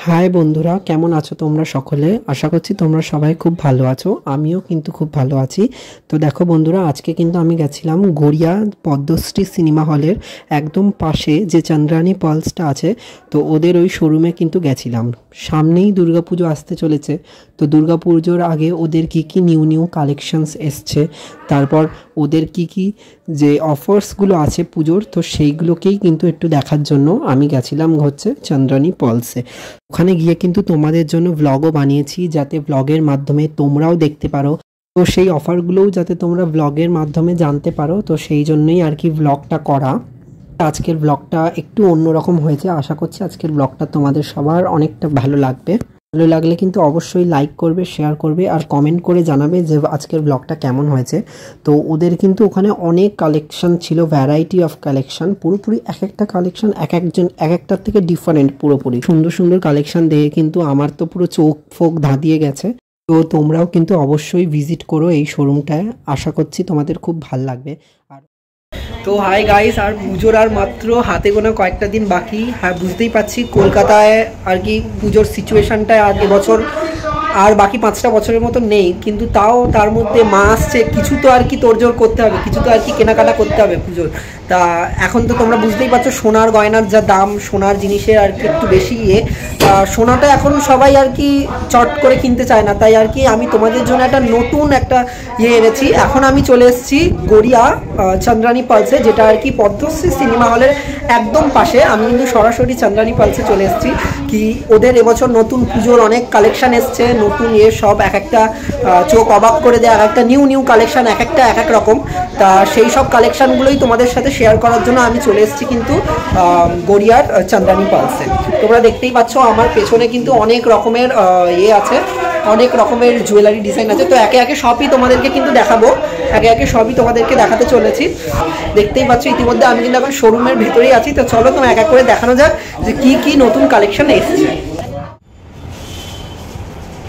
High বন্ধুরা, কেমন আছো তোমরা সকলে? আশা করছি তোমরা সবাই খুব ভালো আছো। আমিও কিন্তু খুব ভালো আছি। তো দেখো বন্ধুরা, আজকে কিন্তু আমি গেছিলাম গড়িয়া পদ্মশ্রী সিনেমা হলের একদম পাশে যে চন্দ্রানী পার্লসটা আছে, তো ওদের ওই শোরুমে কিন্তু গেছিলাম। সামনেই দুর্গাপুজো আসতে চলেছে, তো দুর্গাপুজোর আগে ওদের কি কি নিউ কালেকশনস এসছে, তারপর ওদের কি কি যে অফার্সগুলো আছে পুজোর, তো সেইগুলোকেই কিন্তু একটু দেখার জন্য আমি গেছিলাম হচ্ছে চন্দ্রানী পার্লসে। ওখানে গিয়ে কিন্তু তোমাদের জন্য ভ্লগও বানিয়েছি, যাতে ভ্লগের মাধ্যমে তোমরাও দেখতে পারো, তো সেই অফারগুলোও যাতে তোমরা ভ্লগের মাধ্যমে জানতে পারো, তো সেই জন্যই আর কি ভ্লগটা করা। আজকের ব্লগটা একটু অন্যরকম হয়েছে। আশা করছি আজকের ব্লগটা তোমাদের সবার অনেকটা ভালো লাগবে। ভালো লাগলে কিন্তু অবশ্যই লাইক করবে, শেয়ার করবে আর কমেন্ট করে জানাবে যে আজকের ব্লগটা কেমন হয়েছে। তো ওদের কিন্তু ওখানে অনেক কালেকশন ছিল, ভ্যারাইটি অফ কালেকশন, পুরোপুরি এক একটা কালেকশন এক একটার থেকে ডিফারেন্ট। পুরোপুরি সুন্দর সুন্দর কালেকশন দেখে কিন্তু আমার তো পুরো চোখ ফোক ধাঁধিয়ে গেছে। তো তোমরাও কিন্তু অবশ্যই ভিজিট করো এই শোরুমটায়। আশা করছি তোমাদের খুব ভালো লাগবে। আর তো হাই গাইস, আর পুজোর আর মাত্র হাতে গোনা কয়েকটা দিন বাকি। হ্যাঁ, বুঝতেই পারছি কলকাতায় আর কি পুজোর সিচুয়েশনটা আর এবছর আর বাকি 5টা বছরের মতো নেই, কিন্তু তাও তার মধ্যে মা আসছে, কিছু তো আর কি তোড়জোড় করতে হবে, কিছু তো আর কি কেনাকাটা করতে হবে পুজোর। তা এখন তো তোমরা বুঝতেই পারছো সোনার গয়নার যা দাম, সোনার জিনিসের আর কি একটু বেশি সোনাটা এখন সবাই আর কি চট করে কিনতে চায় না, তাই আর কি আমি তোমাদের জন্য একটা নতুন একটা এনেছি। এখন আমি চলে এসেছি গড়িয়া চন্দ্রানী পার্লসে, যেটা আর কি পদ্মশ্রী সিনেমা হলের একদম পাশে। আমি কিন্তু সরাসরি চন্দ্রানী পার্লসে চলে এসেছি। কি ওদের এবছর নতুন পুজোর অনেক কালেকশন এসছে, নতুন সব এক একটা চোখ অবাক করে দেয়, এক একটা নিউ কালেকশন, এক একটা এক এক রকম। তা সেই সব কালেকশনগুলোই তোমাদের সাথে শেয়ার করার জন্য আমি চলে এসেছি কিন্তু গড়িয়ার চন্দ্রানী পার্লসে। তোমরা দেখতেই পাচ্ছ আমার পেছনে কিন্তু অনেক রকমের আছে, অনেক রকমের জুয়েলারি ডিজাইন আছে। তো একে একে সবই তোমাদেরকে কিন্তু দেখাবো, একে একে সবই তোমাদেরকে দেখাতে চলেছি। দেখতেই পাচ্ছ ইতিমধ্যে আমি কিন্তু এখন শোরুমের ভেতরেই আছি। তো চলো তোমার এক এক করে দেখানো যাক যে কি কি নতুন কালেকশন এসেছে।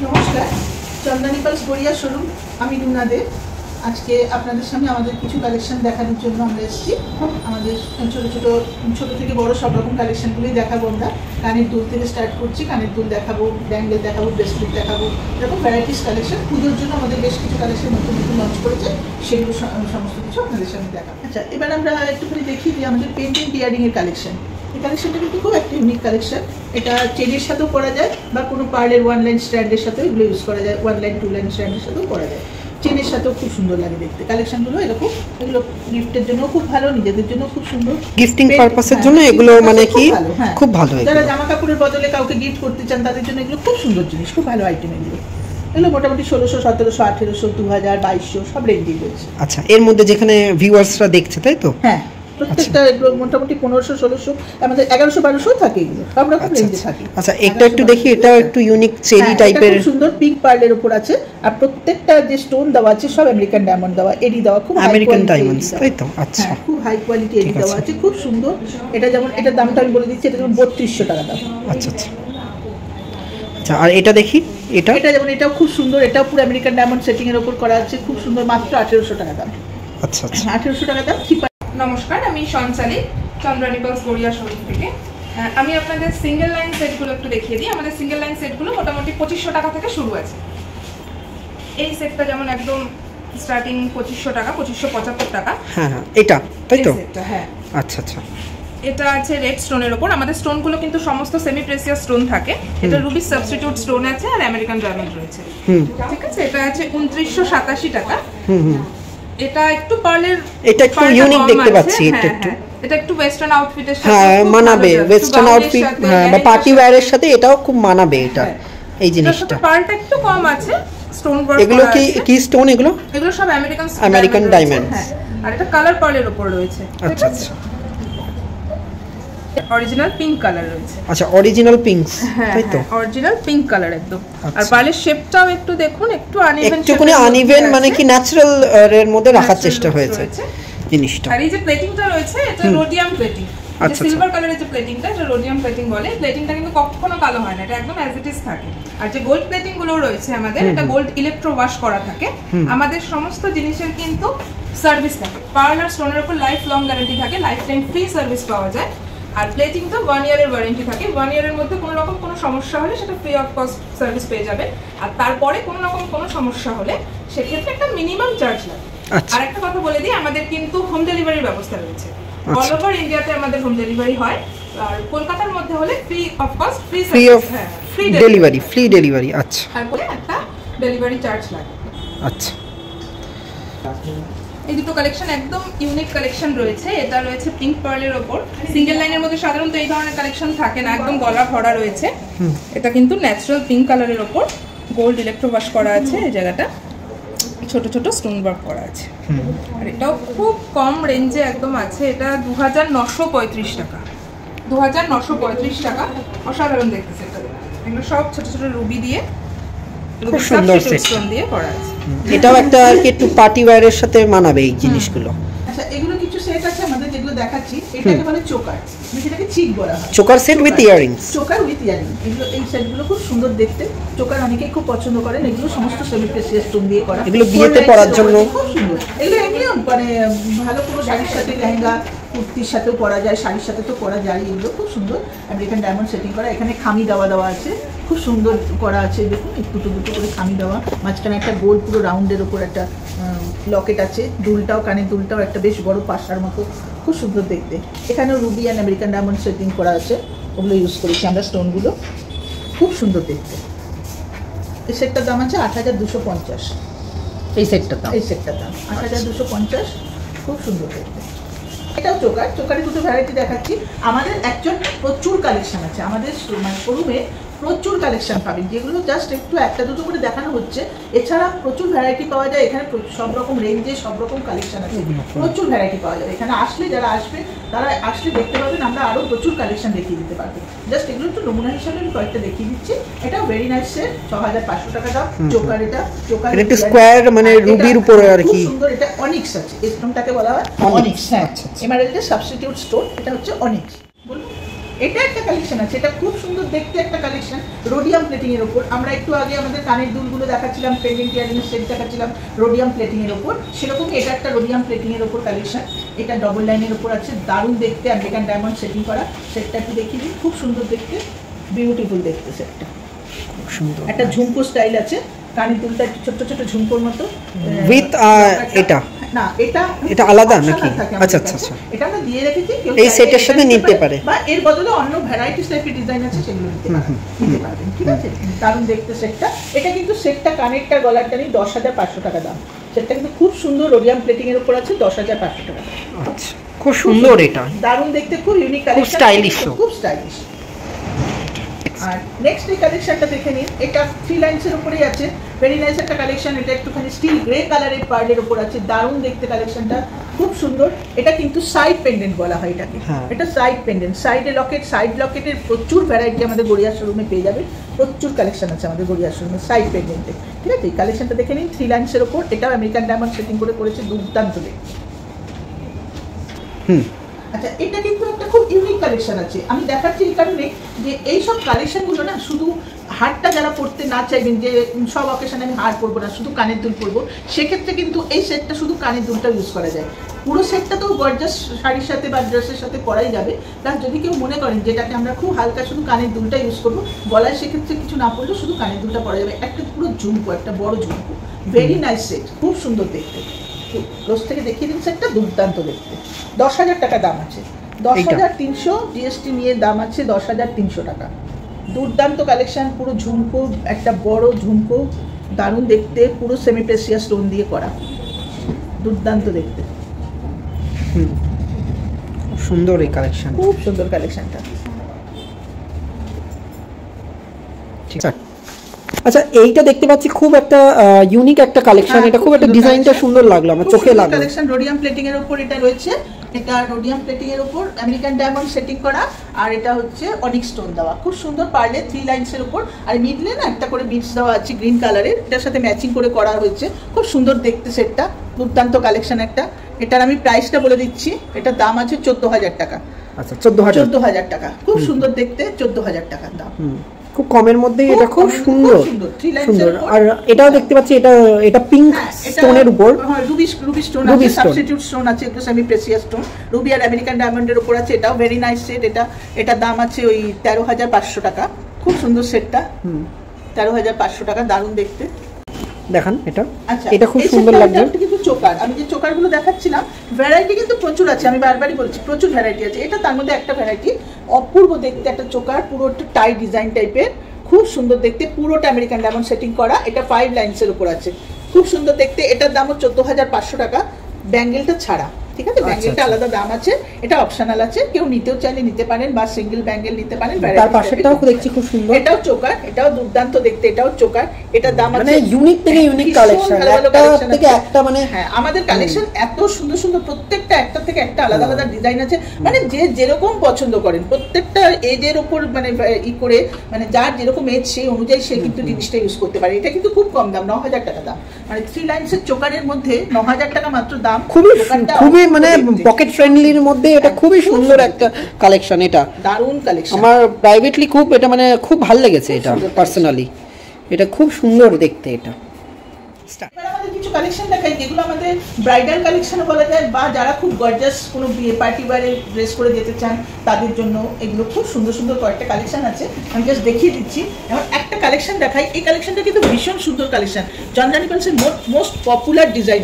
নমস্কার, চন্দ্রানী পার্লস গড়িয়া শোরুম, আমি রুনা দে। আজকে আপনাদের সামনে আমাদের কিছু কালেকশন দেখানোর জন্য আমরা এসেছি। আমাদের ছোট থেকে বড় সব রকম কালেকশনগুলোই দেখাবো আমরা। কানের দুল থেকে স্টার্ট করছি, কানের দুল দেখাবো, ব্যাঙ্গেল দেখাবো, ব্রেসলেট দেখাবো, এরকম ভ্যারাইটিস কালেকশন। পুজোর জন্য আমাদের বেশ কিছু কালেকশন নতুন লঞ্চ করেছে, সেগুলো সমস্ত কিছু আপনাদের সামনে দেখাবো। আচ্ছা, এবার আমরা একটুখানি দেখি যে আমাদের পেন্টিং ইয়ারিংয়ের কালেকশন। এই কালেকশনটা কিন্তু খুব একটা ইউনিক কালেকশন। এটা চেনের সাথেও পরা যায় বা কোনো পার্লের 1 লাইন স্ট্যান্ডের সাথেও এগুলো ইউজ করা যায়, 1 লাইন 2 লাইন স্ট্যান্ডের সাথেও পরা যায়। চেনের সাথেও খুব সুন্দর লাগে দেখতে কালেকশনগুলো। এরকম এগুলো গিফটের জন্য খুব ভালো, নিজেদের জন্য খুব সুন্দর, গিফটিং পারপাসের জন্য এগুলো মানে কি খুব ভালো। যারা জামা কাপড়ের বদলে কাউকে গিফট করতে চান তাদের জন্য এগুলো খুব সুন্দর জিনিস, খুব ভালো আইটেম এগুলো। এগুলো মোটামুটি 1600, 1700, 1800, 2000, 2200 সব রেঞ্জেই রয়েছে। আচ্ছা, এর মধ্যে যেখানে ভিউয়ার্সরা দেখছে তাই তো? হ্যাঁ, প্রত্যেকটা মোটামুটি 1500, 1600, আমাদের 1100, 1200 থাকে, এগুলো সব রকম রেঞ্জে থাকে। আচ্ছা, এটা একটু দেখি, এটা একটু ইউনিক চেরি টাইপের, সুন্দর পিঙ্ক পার্লের উপর আছে। আর প্রত্যেকটা যে স্টোন দেওয়া আছে সব আমেরিকান ডায়মন্ড দেওয়া, এডি দেওয়া, খুব আমেরিকান ডায়মন্ডস তাই তো? আচ্ছা, খুব হাই কোয়ালিটি এডি দেওয়া আছে, খুব সুন্দর। এটা যেমন, এটার দামটা আমি বলে দিচ্ছি, এটা যেমন 3200 টাকা দাম। আচ্ছা আচ্ছা আচ্ছা। আর এটা দেখি, এটা যেমন এটাও খুব সুন্দর, এটাও পুরো আমেরিকান ডায়মন্ড সেটিং এর উপর করা আছে, খুব সুন্দর, মাত্র 1800 টাকা দাম। আচ্ছা আচ্ছা, 1800 টাকা দাম। নমস্কার, আমি সঞ্চালী, চন্দ্রানী পার্লস গড়িয়া শোরুম থেকে। আমি আপনাদের সিঙ্গেল লাইন সেটগুলো একটু দেখিয়ে দিই। আমাদের সিঙ্গেল লাইন সেটগুলো মোটামুটি 2500 টাকা থেকে শুরু আছে। এই সেটটা যেমন একদম স্টার্টিং 2500 টাকা, 2575 টাকা। হ্যাঁ হ্যাঁ, এটা তাই তো? হ্যাঁ। আচ্ছা আচ্ছা, এটা আছে রেড স্টোনের উপর। আমাদের স্টোনগুলো কিন্তু সমস্ত সেমি প্রেসিয়াস স্টোন থাকে। এটা রুবি সাবস্টিটিউট স্টোন আছে আর আমেরিকান ডায়মন্ড রয়েছে। ঠিক আছে, এটা আছে 2987 টাকা। এটা একটু পার্লের, এটা একটু ইউনিক দেখতে পাচ্ছি। এটা একটু ওয়েস্টার্ন আউটফিটের সাথে মানাবে, ওয়েস্টার্ন আউটফিট বা পার্টি ওয়্যারের সাথে এটাও খুব মানাবে। এটা এই জিনিসটা পার্লটা একটু কম আছে, স্টোন ওয়ার্ক। এগুলো কি স্টোন? এগুলো সব আমেরিকান ডায়মন্ড। হ্যাঁ, আর এটা কালার পার্লের উপর রয়েছে। আচ্ছা আচ্ছা, অরিজিনাল পিঙ্ক কালার রয়েছে। আচ্ছা, অরিজিনাল পিঙ্কস তাই তো? অরিজিনাল পিঙ্ক কালার একদম। আর পার্লের শেপটাও একটু দেখুন, একটু আনইভেন, মানে কি ন্যাচারাল এর মধ্যে রাখার চেষ্টা হয়েছে জিনিসটা। আর এই যে প্লেটিংটা রয়েছে, এটা রোডিয়াম প্লেটিং। আচ্ছা, সিলভার কালারের যে প্লেটিংটা, এটা রোডিয়াম প্লেটিং বলে। প্লেটিংটা কিন্তু কখনো কালো হয় না, এটা একদম অ্যাজ ইট ইজ থাকে। আর যে গোল্ড প্লেটিং গুলো রয়েছে আমাদের, এটা গোল্ড ইলেকট্রো ওয়াশ করা থাকে। আমাদের সমস্ত জিনিসের কিন্তু সার্ভিস থাকে। পার্ল আর স্টোনের উপর লাইফ লং গ্যারান্টি থাকে, লাইফ টাইম ফ্রি সার্ভিস পাওয়া যায়। আর প্লেটিং তো 1 ইয়ারের ওয়ারেন্টি থাকে। 1 ইয়ারের মধ্যে কোনো রকম কোনো সমস্যা হলে সেটা ফ্রি অফ কস্ট সার্ভিস পেয়ে যাবে। আর তারপরে কোনো রকম কোনো সমস্যা হলে সেক্ষেত্রে একটা মিনিমাম চার্জ লাগে। আর একটা কথা বলে দিই, আমাদের কিন্তু হোম ডেলিভারির ব্যবস্থা রয়েছে। অল ওভার ইন্ডিয়াতে আমাদের হোম ডেলিভারি হয়। আর কলকাতার মধ্যে হলে free of cost free delivery. আচ্ছা, আর বলে একটা ডেলিভারি চার্জ লাগে। আচ্ছা, এই দুটো কালেকশন একদম ইউনিক কালেকশন রয়েছে। এটা রয়েছে পিঙ্ক পার্লের ওপর। সিঙ্গেল লাইনের মধ্যে সাধারণত এই ধরনের কালেকশন থাকে না, একদম গলা ভরা রয়েছে। এটা কিন্তু ন্যাচারাল পিঙ্ক কালারের ওপর গোল্ড ইলেকট্রো ওয়াশ করা আছে। এই জায়গাটা ছোট ছোট স্টোন ওয়ার্ক করা আছে। আর এটাও খুব কম রেঞ্জে একদম আছে। এটা 2935 টাকা। 2935 টাকা। অসাধারণ দেখতেছে এটা। এগুলো সব ছোট ছোট রুবি দিয়ে, খুব সুন্দর স্টোন দিয়ে করা আছে। এটাও একটা একটু পার্টি ওয়্যারের সাথে মানাবে এই জিনিসগুলো। আচ্ছা, এগুলো কিছু সেট আছে আমাদের যেগুলো দেখাচ্ছি। এটাকে বলে চোকার, যেটাকে চিক বলা হয়। Choker set with earrings. Choker with earring, এগুলো এই সেটগুলো খুব সুন্দর দেখতে। চোকার অনেকেই খুব পছন্দ করেন। এগুলো সমস্ত সেমি প্রেসিয়াস স্টোন দিয়ে করা। এগুলো বিয়েতে পরার জন্য খুব সুন্দর। এগুলো এমনিও মানে ভালো কোনো শাড়ির সাথে, লেহেঙ্গা কুর্তির সাথেও পরা যায়, শাড়ির সাথে তো পরা যায়। এগুলো খুব সুন্দর আমেরিকান ডায়মন্ড সেটিং করা। এখানে খামি দেওয়া আছে, খুব সুন্দর করা আছে। দেখুন দুটো দুটো করে খামি দেওয়া, মাঝখানে একটা গোল পুরো রাউন্ডের ওপর একটা লকেট আছে। দুলটাও, কানের দুলটাও একটা বেশ বড় পাশার মতো, খুব সুন্দর দেখতে। এখানেও Ruby and American diamond setting করা আছে। ওগুলো ইউজ করেছি আমরা স্টোনগুলো, খুব সুন্দর দেখতে। এই সেটটার দাম আছে 8250। এই সেটটার দাম 8250, খুব সুন্দর দেখতে। এটাও চোকার। চোকারে দুটো ভ্যারাইটি দেখাচ্ছি। আমাদের একজন প্রচুর কালেকশন আছে আমাদের মানে শোরুমে, প্রচুর কালেকশন পাবেন, যেগুলো জাস্ট একটু একটা দুটো করে দেখানো হচ্ছে। এছাড়া প্রচুর ভ্যারাইটি পাওয়া যায় এখানে। সব রকম রেঞ্জে সব রকম কালেকশন আছে, প্রচুর ভ্যারাইটি পাওয়া যাবে এখানে। আসলে যারা আসবে তারা আসলে দেখতে পাবেন, আমরা আরও প্রচুর কালেকশন দেখিয়ে দিতে পারবো। জাস্ট এগুলো একটু নমুনা হিসাবে আমি কয়েকটা দেখিয়ে দিচ্ছি। এটাও ভেরি নাইস সেট, 6500 টাকা দাম। চোকার, এটা চোকার একটু স্কোয়ার মানে রুবির উপরে আর কি সুন্দর। এটা অনিক্স আছে, এই স্টোনটাকে বলা হয় অনিক্স। হ্যাঁ, এমারেল্ডের সাবস্টিটিউট স্টোন, এটা হচ্ছে অনিক্স। বলুন, এটা একটা কালেকশন আছে, এটা খুব সুন্দর দেখতে একটা কালেকশন। রোডিয়াম প্লেটিং এর উপর। আমরা একটু আগে আমাদের কানের দুলগুলো দেখাচ্ছিলাম, পেন্ডেন্ট ইয়ারিং সেট দেখাচ্ছিলাম রোডিয়াম প্লেটিং এর উপর। সেরকমই এটা একটা রোডিয়াম প্লেটিং এর উপর কালেকশন। এটা ডবল লাইনের উপর আছে, দারুণ দেখতে, আমেরিকান ডায়মন্ড সেটিং করা। সেটটা একটু দেখিয়ে দিই, খুব সুন্দর দেখতে, বিউটিফুল দেখতে সেটটা। খুব সুন্দর একটা ঝুমকো স্টাইল আছে, কানের দুলটা একটু ছোট ছোট ঝুমকোর মতো। উইথ এটা না, এটা আলাদা নাকি? আচ্ছা আচ্ছা আচ্ছা, এটা আমরা দিয়ে রেখেছি, কেউ এই সেটের সাথে নিতে পারে বা এর বদলে অন্য ভ্যারাইটিস টাইপের ডিজাইন আছে, সেগুলো নিতে পারবেন। ঠিক আছে, দারুণ দেখতে সেটটা। এটা কিন্তু সেটটা কানেরটা গলারটা নিয়ে 10500 টাকা দাম। সেটটা কিন্তু খুব সুন্দর রোডিয়াম প্লেটিং এর উপর আছে, 10500 টাকা। আচ্ছা, খুব সুন্দর, এটা দারুণ দেখতে, খুব ইউনিক কালেকশন, খুব স্টাইলিশ। আর নেক্সট এই কালেকশনটা দেখে নিন। এটা 3 লাইনসের উপরেই আছে, ভেরি নাইস একটা কালেকশন। এটা একটুখানি স্টিল গ্রে কালারের পার্লের উপর আছে, দারুণ দেখতে কালেকশনটা, খুব সুন্দর। এটা কিন্তু সাইড পেন্ডেন্ট বলা হয় এটাকে। এটা সাইড পেন্ডেন্ট, সাইডে লকেট, সাইড লকেটের প্রচুর ভ্যারাইটি আমাদের গড়িয়া শোরুমে পেয়ে যাবে। প্রচুর কালেকশন আছে আমাদের গড়িয়া শোরুমে সাইড পেন্ডেন্টে। ঠিক আছে, এই কালেকশনটা দেখে নিন, 3 লাইনসের উপর। এটাও আমেরিকান ডায়মন্ড সেটিং করে করেছে, দুর্দান্ত দেখতে। আচ্ছা, এটা কিন্তু একটা খুব ইউনিক কালেকশন আছে। আমি দেখাচ্ছি এই কারণে যে এইসব কালেকশনগুলো না, শুধু হারটা যারা পরতে না চাইবেন, যে সব অকেশনে আমি হার পরবো না, শুধু কানের দুল পরবো, সেক্ষেত্রে কিন্তু এই সেটটা শুধু কানের দুলটা ইউজ করা যায়। পুরো সেটটা তো গর্জাস শাড়ির সাথে বা ড্রেসের সাথে পরাই যাবে। প্লাস যদি কেউ মনে করেন যেটাকে আমরা খুব হালকা শুধু কানের দুলটা ইউজ করবো, গলায় সেক্ষেত্রে কিছু না পড়লেও শুধু কানের দুলটা পরা যাবে। একটা পুরো ঝুমকো, একটা বড় ঝুমকো, ভেরি নাইস সেট, খুব সুন্দর দেখতে। ক্লোজ থেকে দেখিয়ে দিন সেটটা, দুর্দান্ত দেখতে। 10,000 টাকা দাম আছে, 10,300 জিএসটি নিয়ে দাম আছে 10,300 টাকা। দুর্দান্ত কালেকশন, পুরো ঝুমকো, একটা বড় ঝুমকো, দারুণ দেখতে, পুরো সেমি প্রেসিয়াস স্টোন দিয়ে করা, দুর্দান্ত দেখতে। খুব সুন্দর এই কালেকশন, খুব সুন্দর কালেকশনটা। ঠিক আছে। আচ্ছা, এইটা দেখতে পাচ্ছি খুব একটা ইউনিক একটা কালেকশন। এটা খুব একটা ডিজাইনটা সুন্দর লাগলো আমার, চোখে লাগলো। কালেকশন রোডিয়াম প্লেটিং এর উপর এটা রয়েছে। এটা রোডিয়াম প্লেটিং এর উপর আমেরিকান ডায়মন্ড সেটিং করা, আর এটা হচ্ছে অনিক্স স্টোন দেওয়া, খুব সুন্দর পার্লে 3 লাইনসের উপর। আর মিডলে না একটা করে বিটস দেওয়া আছে গ্রিন কালারের, এটার সাথে ম্যাচিং করে করা হয়েছে, খুব সুন্দর দেখতে সেটটা, দুর্দান্ত কালেকশন একটা। এটার আমি প্রাইসটা বলে দিচ্ছি, এটার দাম আছে 14,000 টাকা। আচ্ছা, 14,000 টাকা, খুব সুন্দর দেখতে, 14,000 টাকার দাম। খুব কমের মধ্যেই এটা খুব সুন্দর সুন্দর। আর এটাও দেখতে পাচ্ছি এটা পিঙ্ক স্টোনের উপর রুবি স্টোন আছে, সাবস্টিটিউট স্টোন আছে, একটু সেমি প্রেসিয়াস স্টোন, রুবি আর আমেরিকান ডায়মন্ডের উপর আছে। এটাও ভেরি নাইস সেট। এটা দাম আছে ওই 13,500 টাকা। খুব সুন্দর সেটটা, 13,500 টাকা, দারুণ দেখতে। দেখান এটা, আচ্ছা এটা খুব সুন্দর লাগছে। কিন্তু চোকার, আমি যে চোকারগুলো দেখাচ্ছিলাম ভ্যারাইটি কিন্তু প্রচুর আছে, আমি বারবারই বলছি প্রচুর ভ্যারাইটি আছে। এটা তার মধ্যে একটা ভ্যারাইটি, অপূর্ব দেখতে একটা চোকার, পুরো একটা টাই ডিজাইন টাইপের, খুব সুন্দর দেখতে, পুরোটা আমেরিকান ডায়মন্ড সেটিং করা। এটা 5 লাইন্সের উপর আছে, খুব সুন্দর দেখতে। এটার দামও 14,500 টাকা, ব্যাঙ্গেলটা ছাড়া, ঠিক আছে? ব্যাঙ্গেলটা আলাদা দাম আছে, এটা অপশনাল আছে, কেউ নিতেও চাইলে নিতে পারেন, বা সিঙ্গেল ব্যাঙ্গেল নিতে পারেন। তার পাশেরটাও দেখছি খুব সুন্দর, এটাও চোকার, এটাও দুর্দান্ত দেখতে, এটাও চোকার। এটা দাম আছে, মানে ইউনিক থেকে ইউনিক কালেকশন, একটা থেকে একটা, মানে হ্যাঁ আমাদের কালেকশন এত সুন্দর সুন্দর, প্রত্যেকটা একটা থেকে একটা আলাদা আলাদা ডিজাইন আছে, মানে যে যেরকম পছন্দ করেন, প্রত্যেকটা এজের উপর মানে করে, মানে যার যেরকম এজ সেই অনুযায়ী সে কিন্তু জিনিসটা ইউজ করতে পারে। এটা কিন্তু খুব কম দাম, 9,000 টাকা দাম, মানে 3 লাইন্সের চোকারের মধ্যে 9,000 টাকা মাত্র দাম। খুবই মানে পকেট ফ্রেন্ডলির মধ্যে এটা খুবই সুন্দর একটা কালেকশন। এটা দারুণ কালেকশন, আমার প্রাইভেটলি খুব এটা মানে খুব ভালো লেগেছে এটা পার্সোনালি, এটা খুব সুন্দর দেখতে। এটা এবার আমাদের কিছু কালেকশন দেখাই যেগুলো আমাদের ব্রাইডাল কালেকশন বলা যায়, বা যারা খুব গর্জাস কোনো বিয়ে পার্টি বারে ড্রেস করে যেতে চান তাদের জন্য এগুলো খুব সুন্দর সুন্দর কয়েকটা কালেকশন আছে, আমি জাস্ট দেখিয়ে দিচ্ছি। এবার একটা কালেকশন দেখাই, এই কালেকশনটা কিন্তু ভীষণ সুন্দর কালেকশন, চন্দ্রানী পালসের মোস্ট পপুলার ডিজাইন।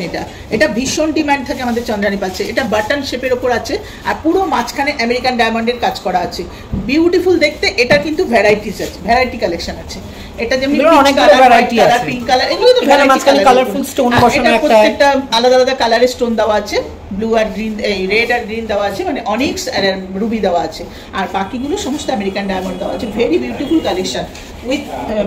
এটা ভীষণ ডিমান্ড থাকে আমাদের চন্দ্রানী পালসে। এটা বাটন শেপের ওপর আছে, আর পুরো মাঝখানে আমেরিকান ডায়মন্ডের কাজ করা আছে, বিউটিফুল দেখতে। এটা কিন্তু ভ্যারাইটিস আছে, ভ্যারাইটি কালেকশন আছে। এটা যেমন অনেক ভ্যারাইটি আছে, পিঙ্ক কালার, এগুলো তো কালারফুল স্টোন বসানো, প্রত্যেকটা আলাদা আলাদা কালারের স্টোন দেওয়া আছে, ব্লু আর গ্রিন, এই রেড আর গ্রিন দেওয়া আছে, মানে অনিক্স আর রুবি দেওয়া আছে, আর বাকিগুলো সমস্ত আমেরিকান ডায়মন্ড দেওয়া আছে। Very beautiful collection with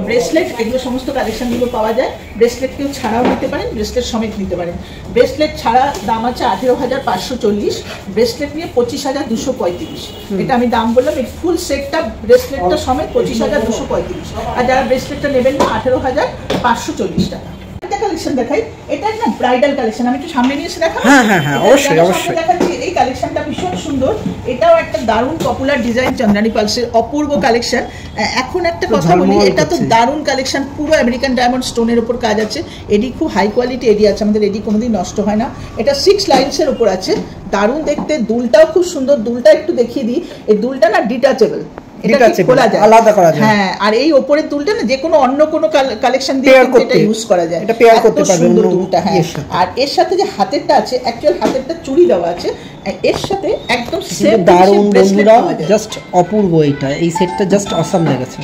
bracelet, এগুলো সমস্ত কালেকশনগুলো পাওয়া যায়। ব্রেসলেট কেউ ছাড়াও নিতে পারেন, ব্রেসলেট সমেত নিতে পারেন। ব্রেসলেট ছাড়া দাম আছে 18,540, ব্রেসলেট নিয়ে 25,235। এটা আমি দাম বললাম, এই ফুল সেটটা ব্রেসলেটটা সমেত 25,235, আর যারা ব্রেসলেটটা নেবেন না 18,540 টাকা। কালেকশন দেখাই, এটা একটা ব্রাইডাল কালেকশন, আমি একটু সামনে নিয়ে এসে দেখাবো। হ্যাঁ অবশ্যই অবশ্যই দেখাচ্ছি। এই কালেকশনটা ভীষণ সুন্দর, এটাও একটা দারুণ পপুলার ডিজাইন চন্দ্রানী পালসের, অপূর্ব কালেকশন। এখন একটা কথা বলি, এটা তো দারুণ কালেকশন, পুরো আমেরিকান ডায়মন্ড স্টোনের উপর কাজ আছে, এডি খুব হাই কোয়ালিটি এডি আছে, আমাদের এডি কোনোদিন নষ্ট হয় না। এটা 6 লাইন্সের উপর আছে, দারুণ দেখতে। দুলটাও খুব সুন্দর, দুলটা একটু দেখিয়ে দিই। এই দুলটা না ডিটাচেবল, আলাদা করা যায়, হ্যাঁ। আর এই উপরের দুলটা না যে কোনো অন্য কোনো কালেকশন দিয়ে এটা ইউজ করা যায়, এটা পেয়ার করতে পারবেন দুলটা, হ্যাঁ। আর এর সাথে যে হাতেরটা আছে, অ্যাকচুয়াল হাতেরটা চুড়ি দেওয়া আছে, এর সাথে একদম সেম দারুণ বন্ধুরা, জাস্ট অপূর্ব। এইটা এই সেটটা জাস্ট অসাম লেগেছে,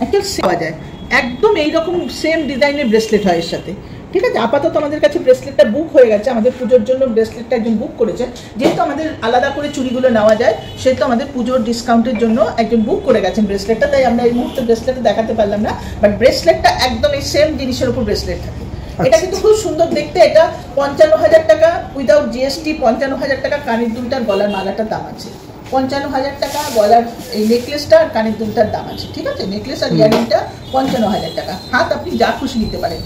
একদম পাওয়া যায়, একদম এইরকম সেম ডিজাইনের ব্রেসলেট হয় এর সাথে, ঠিক আছে? আপাতত আমাদের কাছে ব্রেসলেটটা বুক হয়ে গেছে, আমাদের পুজোর জন্য ব্রেসলেটটা একজন বুক করেছে, যেহেতু আমাদের আলাদা করে চুড়িগুলো নেওয়া যায়, সেহেতু আমাদের পুজোর ডিসকাউন্টের জন্য একজন বুক করে গেছেন ব্রেসলেটটা, তাই আমরা এই মুহূর্তে ব্রেসলেটটা দেখাতে পারলাম না, বাট ব্রেসলেটটা একদম এই সেম জিনিসের উপর ব্রেসলেট থাকে। এটা কিন্তু খুব সুন্দর দেখতে। এটা 55,000 টাকা উইদাউট জিএসটি, 55,000 টাকা কানের দুলটার গলার মালাটার দাম আছে, 55,000 টাকা গলার এই নেকলেসটা আর কানের দুলটার দাম আছে, ঠিক আছে? নেকলেস আর ইয়ারিংটা 55,000 টাকা, হাত আপনি যা খুশি নিতে পারেন।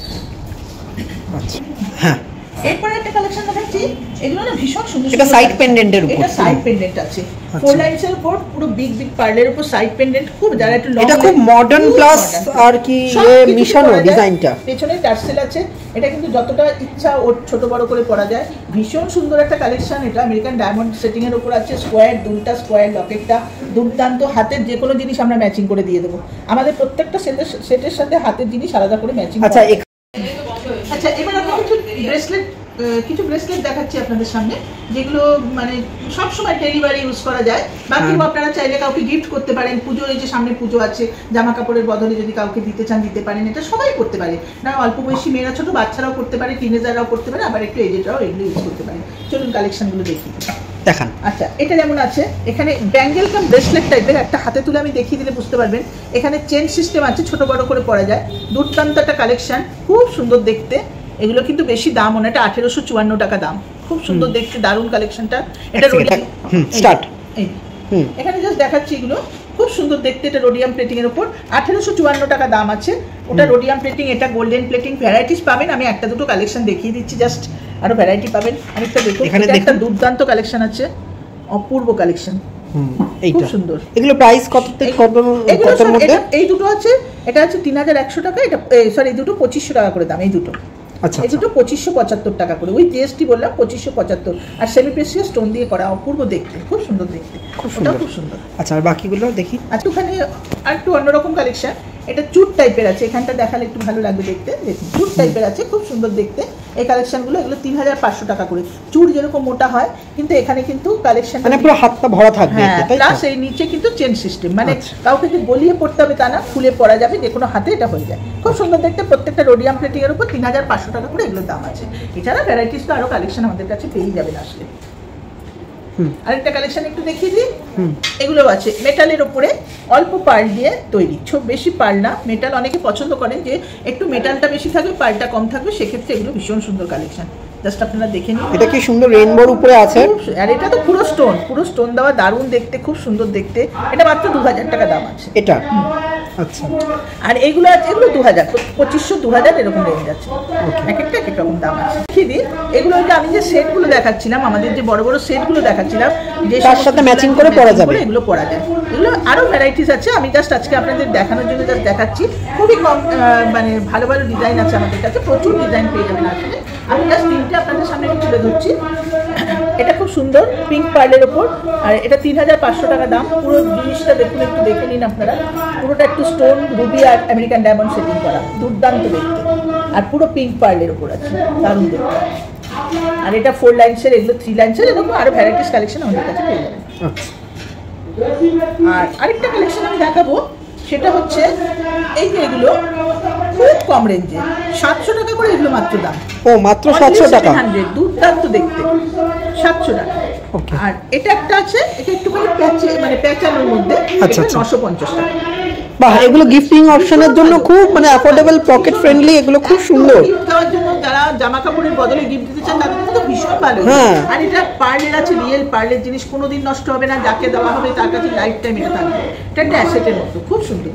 হ্যাঁ, এরপরে একটা কালেকশন দেখাচ্ছি, এগুলো না ভীষণ সুন্দর। এটা সাইড পেন্ডেন্টের উপর, এটা সাইড পেন্ডেন্ট আছে, 4 লাইনসের উপর পুরো বিগ পার্লের উপর সাইড পেন্ডেন্ট, খুব যারা একটু লং, এটা খুব মডার্ন প্লাস আর কি মিশানো ডিজাইনটা। পেছনে টার্সেল আছে, এটা কিন্তু যতটা ইচ্ছা ওর ছোট বড় করে পরা যায়, ভীষণ সুন্দর একটা কালেকশন। এটা আমেরিকান ডায়মন্ড সেটিং এর উপর আছে, স্কোয়ার দুলটা, স্কোয়ার লকেটটা দুর্দান্ত। হাতের যে কোনো জিনিস আমরা ম্যাচিং করে দিয়ে দেবো, আমাদের প্রত্যেকটা সেটের সাথে হাতের জিনিস আলাদা করে ম্যাচিং। আচ্ছা এবার আমরা কিছু ব্রেসলেট দেখাচ্ছি আপনাদের সামনে, যেগুলো মানে সবসময় ডেলিভারি ইউজ করা যায়, বা কেউ আপনারা চাইলে কাউকে গিফট করতে পারেন। পুজোর এই যে সামনে পুজো আছে, জামা কাপড়ের বদলে যদি কাউকে দিতে চান দিতে পারেন, এটা সবাই করতে পারে না, অল্প বয়সী মেয়েরা, ছোট বাচ্চারাও করতে পারে, টিনেজাররাও করতে পারে, আবার একটু এজেডরাও এগুলো ইউজ করতে পারে। চলুন কালেকশনগুলো দেখি, দেখান। আচ্ছা এটা যেমন আছে, এখানে ব্যাঙ্গেল কাম ব্রেসলেট টাইপের, একটা হাতে তুলে আমি দেখিয়ে দিলে বুঝতে পারবেন। এখানে চেন সিস্টেম আছে, ছোট বড় করে পরা যায়, দুর্দান্ত একটা কালেকশন, খুব সুন্দর দেখতে। এগুলো কিন্তু বেশি দামও না, এটা 1854 টাকা দাম, খুব সুন্দর দেখতে, দারুণ কালেকশনটা। এটা স্টার্ট, এখানে জাস্ট দেখাচ্ছি, এগুলো খুব সুন্দর দেখতে। এটা রোডিয়াম প্লেটিং এর উপর 1854 টাকা দাম আছে, ওটা রোডিয়াম প্লেটিং, এটা গোল্ডেন প্লেটিং। ভ্যারাইটিস পাবেন, আমি একটা দুটো কালেকশন দেখিয়ে দিচ্ছি, জাস্ট আরো ভ্যারাইটি পাবেন। আরেকটা দেখুন, এটা একটা দুর্দান্ত কালেকশন আছে, অপূর্ব কালেকশন, এইটা খুব সুন্দর। এগুলো প্রাইস কত থেকে কত কতর মধ্যে? এই দুটো আছে, এটা আছে 3100 টাকা, এটা সরি এই দুটো 2500 টাকা করে দাম। এই দুটো আচ্ছা, এই দুটো 2575 টাকা করে, ওই জিএসটি বললাম 2575, আর সেমি প্রেসিয়াস স্টোন দিয়ে করা, অপূর্ব দেখতে, খুব সুন্দর দেখতে, খুব সুন্দর। আচ্ছা, আর বাকিগুলো দেখি। আচ্ছা, ওখানে আর একটু অন্যরকম কালেকশন, এটা চুট টাইপের আছে, এখানটা দেখালে একটু ভালো লাগবে দেখতে। দেখুন চুট টাইপের আছে, খুব সুন্দর দেখতে এই কালেকশনগুলো। এগুলো 3500 টাকা করে। চুট যেরকম মোটা হয়, কিন্তু এখানে কিন্তু কালেকশন মানে পুরো হাতটা ভরা থাকবে, তাই তো? প্লাস এই নিচে কিন্তু চেন সিস্টেম, মানে কাউকে যে গলিয়ে পড়তে হবে তা না, খুলে পরা যাবে, যে কোনো হাতে এটা হয়ে যায়। খুব সুন্দর দেখতে, প্রত্যেকটা রোডিয়াম প্লেটিং এর উপর 3500 টাকা করে এগুলোর দাম আছে। এছাড়া ভ্যারাইটিস তো আরো কালেকশন আমাদের কাছে পেয়ে যাবেন আসলে। আরেকটা কালেকশন একটু দেখিয়ে দিই। এগুলো আছে মেটালের উপরে, অল্প পার্ল দিয়ে তৈরি, খুব বেশি পার্ল না। মেটাল অনেকে পছন্দ করেন যে একটু মেটালটা বেশি থাকবে, পার্লটা কম থাকবে, সেক্ষেত্রে এগুলো ভীষণ সুন্দর কালেকশন। জাস্ট আপনারা দেখে নিন। এটা কি সুন্দর রেইনবোর উপরে আছে, আর এটা তো পুরো স্টোন দেওয়া, দারুণ দেখতে, খুব সুন্দর দেখতে। এটা মাত্র 2000 টাকা দাম আছে এটা। আচ্ছা, আর এগুলো আছে, এগুলো 2000, 2500 2000 এরকম রেঞ্জ আছে, এক একটা এক এক রকম দাম আছে। দিদি এগুলো আমি যে সেটগুলো দেখাচ্ছিলাম, আমাদের যে বড় বড় সেটগুলো দেখাচ্ছিলাম, যে তার সাথে ম্যাচিং করে পরা যাবে, এগুলো পরা যায়। এগুলো আরো ভ্যারাইটিস আছে, আমি জাস্ট আজকে আপনাদের দেখানোর জন্য জাস্ট দেখাচ্ছি। খুবই কম, মানে ভালো ভালো ডিজাইন আছে আমাদের কাছে, প্রচুর ডিজাইন পেয়ে যাবেন আসলে। আমি জাস্ট তিনটে আপনাদের সামনে একটু তুলে ধরছি। এটা খুব সুন্দর পিঙ্ক পার্লের ওপর, আর এটা 3500 টাকা দাম। পুরো জিনিসটা দেখুন, একটু দেখে নিন আপনারা। পুরোটা একটু স্টোন, রুবি আর আমেরিকান ডায়মন্ড সেটিং করা, দুর্দান্ত দেখতে, আর পুরো পিঙ্ক পার্লের ওপর আছে, দারুণ দেখতে। আর এটা 4 লাইন্সের, এগুলো 3 লাইন্সের, এরকম আরো ভ্যারাইটিস কালেকশন আমাদের কাছে পেয়ে যাবেন। আর আরেকটা কালেকশন আমি দেখাবো, সেটা হচ্ছে এই যে এগুলো খুব কম রেঞ্জে, 700 টাকা করে এগুলো মাত্র দাম। ও মাত্র 700 টাকা, দুর্দান্ত দেখতে, 700 টাকা। আর এটা একটা আছে, এটা একটুখানি প্যাচে, মানে প্যাচানোর মধ্যে, 950 টাকা। বাহ, এগুলো গিফটিং অপশনের জন্য খুব মানে অ্যাফোর্ডেবল, পকেট ফ্রেন্ডলি, এগুলো খুব সুন্দর। গিফট দেওয়ার জন্য যারা জামা কাপড়ের বদলে গিফট দিতে চান, তাদের জন্য তো ভীষণ ভালো। আর এটা পার্লের আছে, রিয়েল পার্লের জিনিস, কোনোদিন নষ্ট হবে না, যাকে দেওয়া হবে তার কাছে লাইফ টাইম এটা থাকবে। এটা একটা অ্যাসেটের মতো, খুব সুন্দর।